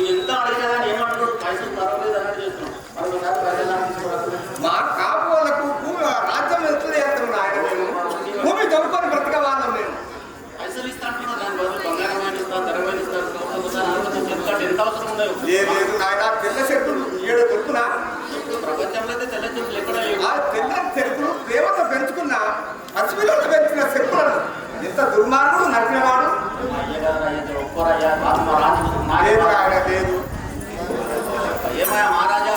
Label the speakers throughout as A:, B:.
A: ఎంత అడిగినా ఏమంటారు పైసలు పర్వాలేదు అన్నట్టు చేస్తున్నాం.
B: మా కాపు వాళ్ళకు రాజ్యం ఎత్తులు చేస్తున్నాం ఆయన. మేము భూమి దొరుకుని బ్రతక వాళ్ళం. మేము
A: పైసలు ఇస్తా అంటున్నాం, దాని బదులు బంగారం ఇస్తాం, ధరమైన ఇస్తాం. ఎంత అవసరం ఉండదు.
B: లేదు నాయన, తెల్ల చెట్టులు 7 దొరుకునా
A: ప్రపంచంలో అయితే తెల్ల చెట్లు ఎక్కడ
B: తెల్ల చెరుకులు ప్రేమతో పెంచుకున్న పసిపిల్లలు పెంచిన చెరుకులను ఎంత దుర్మార్గుడు నడిపినవాడు. ఆయన లేదు
A: ఏమయ్యా మహారాజా,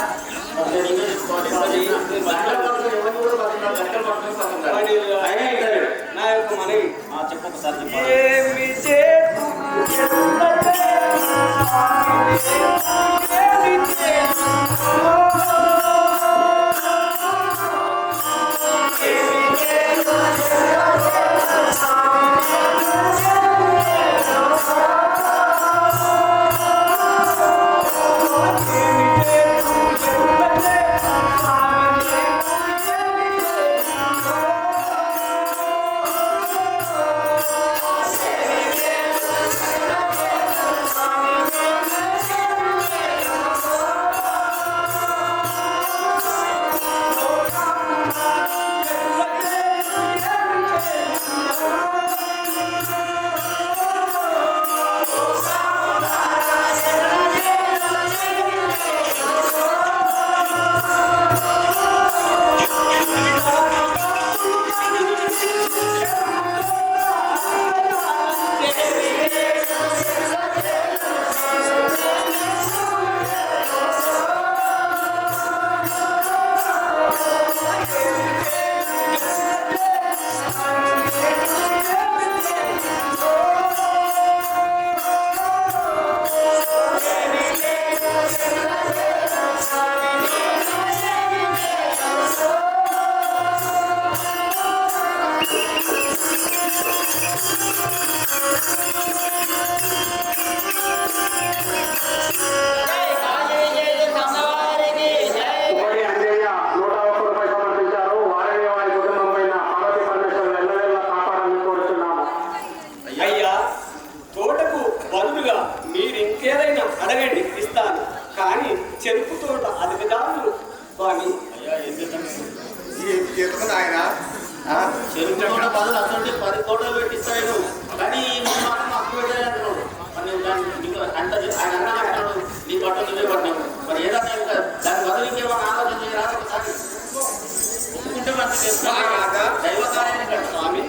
C: నా యొక్క మనవి
A: చెప్పొకసారి
C: అడగండి ఇస్తాను, కానీ చెరుకు తోట అది విధాలు స్వామి.
B: ఆయన
A: చెరుకు తోట బదులు అసలు 10 తోటలు పెట్టిస్తాడు, కానీ మాత్రం అప్పు పెట్టాడు. అంటే ఆయన అన్న అంటాడు, నీ పట్టు నువ్వే పట్టినావు. మరి ఏదన్నా ఇంకా దాని బదులు ఇంకేమన్నా ఆలోచన చేయరాదు ఒకసారి. ఒప్పుకుంటే మంచి దైవ కార్యాన్ని కాదు స్వామి.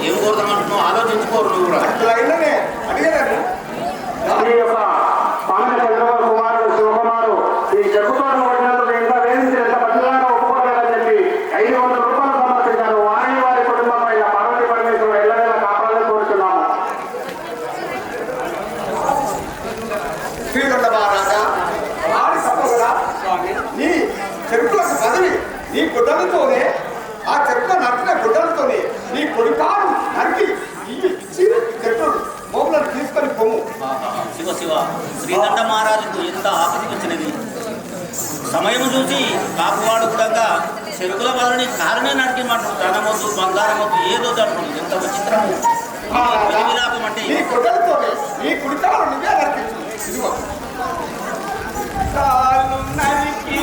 A: ఏం కోరుతామంటున్నావు ఆలోచించుకోరు నువ్వు కూడా.
D: కుమారుడు శివకుమారు ఈ చెప్పుకోవడం పడినందుకు ఎంత వేధించి ఎంత పట్టుదలగా ఒప్పుకోలేదని చెప్పి 500 రూపాయలు సమర్పించారు. వారి వారి కుటుంబంపై పార్వతీ పరమేశ్వరుడు ఎల్లవేళ కాపాడాలని కోరుతున్నాము.
B: శ్రీగొండ మహారాజా, నీ చెరుకులకు బదిలి నీ గుడ్డలతోనే ఆ చెరుకుల నరికిన గుడ్డలతోనే నీ కొడుకాడు నరికి ఇచ్చి చెట్లు మోపులను తీసుకొని పొమ్ము.
A: శివ శివ శ్రీకంఠ మహారాజుకు ఎంత ఆపత్తి వచ్చినది. సమయం చూసి కాపువాడు కూడా చెరుకుల బదులని కారణే నడికి మాట్లాడు ధనమొద్దు బంగారమొద్దు ఏదో అంటుంది. ఎంత విచిత్రము విలాపం అంటే
B: నీ గుడ్డలతోనే నీ కుడికాలు నువ్వే నరికించు. ఇదిగో కాలు నరికి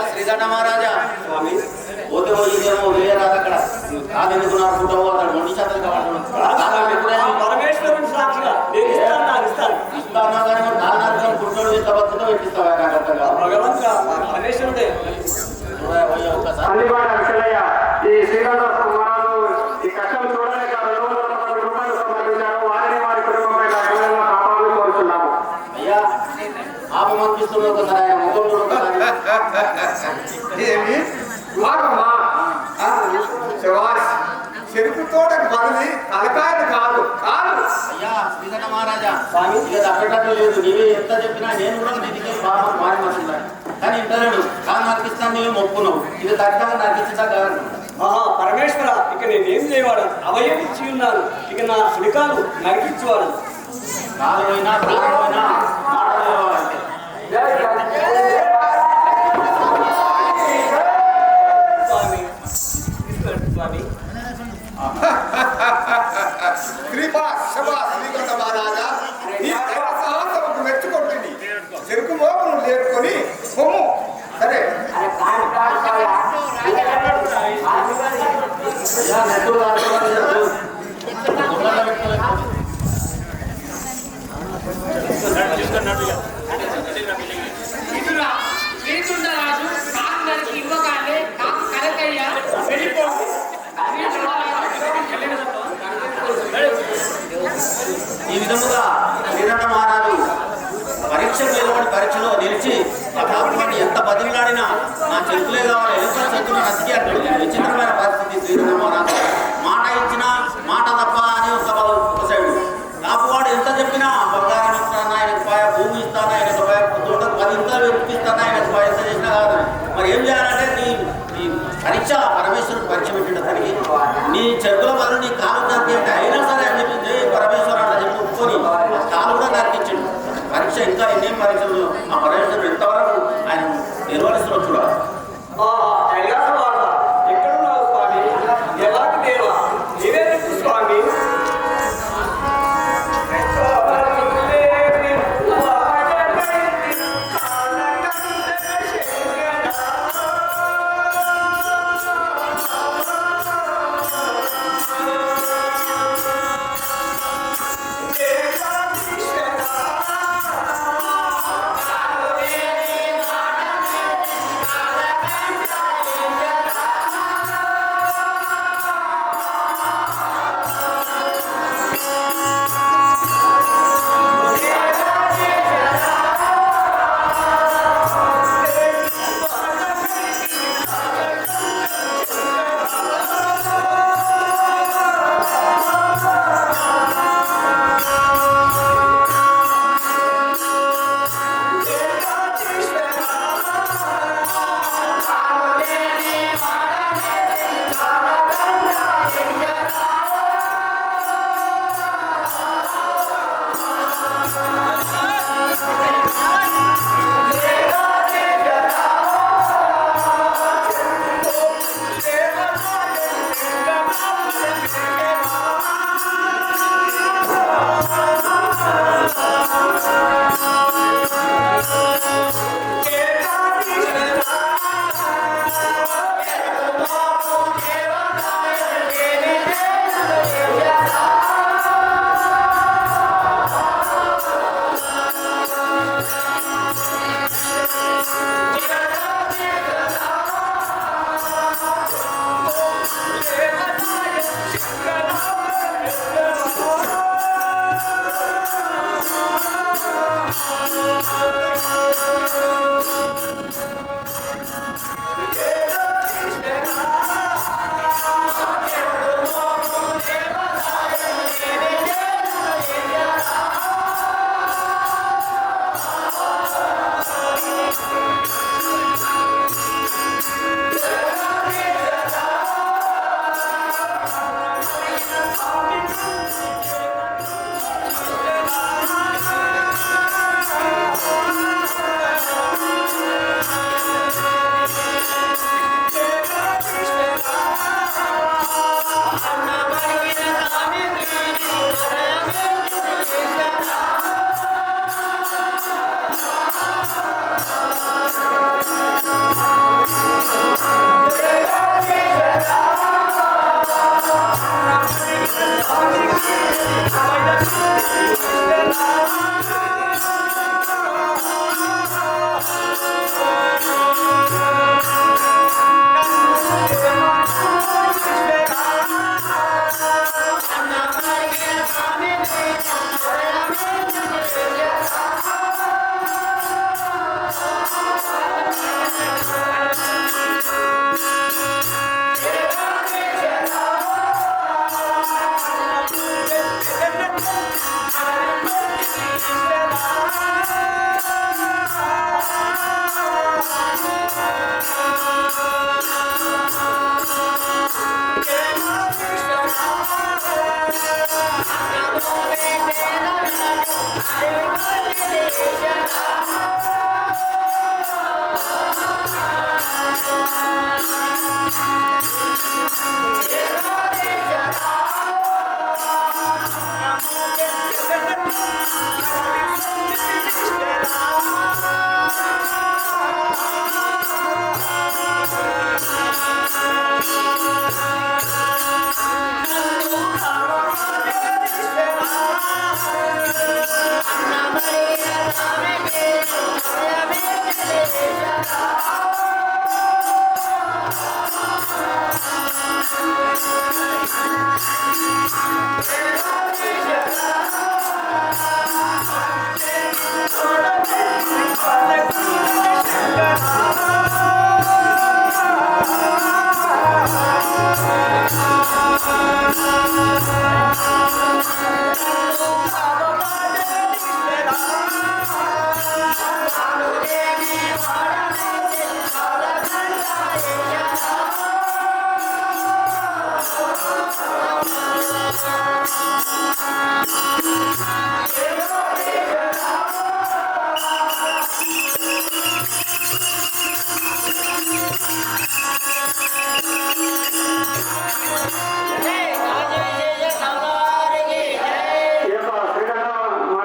A: శ్రీదండ మహారాజా మహారాజా
C: స్వామి
A: పోతే పోయిందేమో వేయరాదు అక్కడ కాదు ఎందుకున్నారు పుట్టవు అక్కడ 2 శాతం కావాలి
C: పరమేశ్వరుని సాక్షిగా నేను ఇస్తాను
A: ఇస్తానా కానీ మరి 4 పుట్టోడు ఎంత బతుకుతో పెట్టిస్తావా నాకు అర్థం కాదు
C: భగవంతుడా పరమేశ్వరుడే
A: ఒక్కసారి
D: అందుబాటు అక్షలయ్య ఈ శ్రీరంగ మహారాజు ఈ కష్టం చూడలేక 210 రూపాయలు సమర్పించారు. వారిని వారి కుటుంబంపై ఎల్లవేళలా కాపాడాలని కోరుతున్నాము.
A: అయ్యా ఆపమనిపిస్తుంది ఒకసారి ఆయన ముఖంలో ఒకసారి
B: ఏమి వాగమ్మా శవాస్ చెరుకు తోటకు బదిలి తలకాయలు కాదు కాదు.
A: అయ్యా శ్రీకృష్ణ మహారాజా ఇక తప్పేటట్టు లేదు. నీవే ఎంత చెప్పినా నేను కూడా నీకే బాగా మారి మనుషున్నాను కానీ ఇంటలేడు కానీ నరికిస్తాను నీవే మొక్కున్నావు ఇది తగ్గగా నరికించా కాదు.
C: పరమేశ్వర ఇక నేనేం చేయవాడు అవయం ఇచ్చి ఉన్నాను. ఇక నా సుడికాలు నరికించువాడు
A: కాలు పోయినా ప్రాణం పోయినా మాట్లాడేవాడంటే
C: స్వామి స్వామి
B: శ్రీకంఠ మహారాజా ఈ సాహసముకు మెచ్చుకుంటుంది. చెరుకు మోపును లేపుకొని పొమ్ము. సరే
A: అయ్యా నెట్టు రాదు
E: శ్రీకుండరాజు కాందరికి ఇవ్వగానే కాకు కరకయ్య వెళ్ళిపోండి.
A: ఈ విధముగా శ్రీరంగ మహారాజు పరీక్షకు నిలబడి పరీక్షలో నిలిచి ప్రతాపాన్ని ఎంత బదిలాడినా నా చెరుకులే కావాలి ఎంత చెరుకులు నసికి అంటాడు. విచిత్రమైన పరిస్థితి శ్రీరంగ మహారాజు మాట ఇచ్చినా మాట తప్ప అని ఒక సైడు కాపువాడు ఎంత చెప్పినా బంగారం ఇస్తాను ఆయనకు పాయ భూమి ఇస్తాను ఆయనకు పాయ తోటకు 10 ఇంతలు వెతికిస్తాను ఆయనకు పాయ ఎంత చేసినా కాదు. మరి ఏం చేయాలంటే నీ పరీక్ష పరమేశ్వరుడు పరీక్ష పెట్టిన దానికి నీ చెరుకుల బదులు నీ కాలు నరికేంటే అయినా సరే అని చెప్పి పరమేశ్వరు అట్లా చెప్పి ఒప్పుకొని కాలు కూడా నరికించండు. పరీక్ష ఇంకా ఎన్నేం పరీక్షలు ఆ పరమేశ్వరుడు ఎంతవరకు ఆయన నిర్వహిస్తున్న చూడాలి.